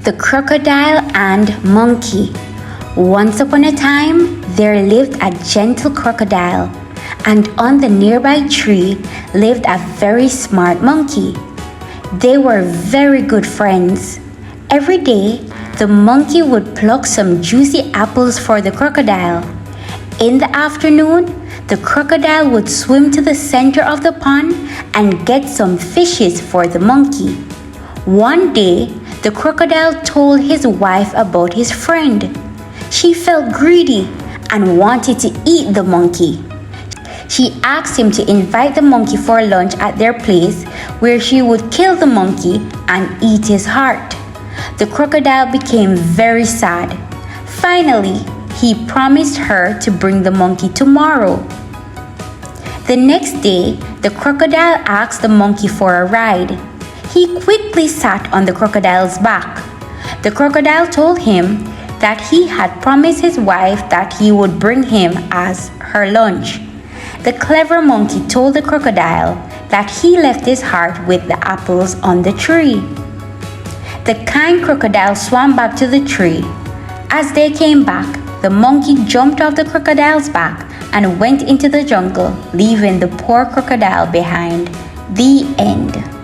The Crocodile and Monkey. Once upon a time, there lived a gentle crocodile, and on the nearby tree lived a very smart monkey. They were very good friends. Every day, the monkey would pluck some juicy apples for the crocodile. In the afternoon, the crocodile would swim to the center of the pond and get some fishes for the monkey. One day, the crocodile told his wife about his friend. She felt greedy and wanted to eat the monkey. She asked him to invite the monkey for lunch at their place, where she would kill the monkey and eat his heart. The crocodile became very sad. Finally, he promised her to bring the monkey tomorrow. The next day, the crocodile asked the monkey for a ride. He quickly sat on the crocodile's back. The crocodile told him that he had promised his wife that he would bring him as her lunch. The clever monkey told the crocodile that he left his heart with the apples on the tree. The kind crocodile swam back to the tree. As they came back, the monkey jumped off the crocodile's back and went into the jungle, leaving the poor crocodile behind. The end.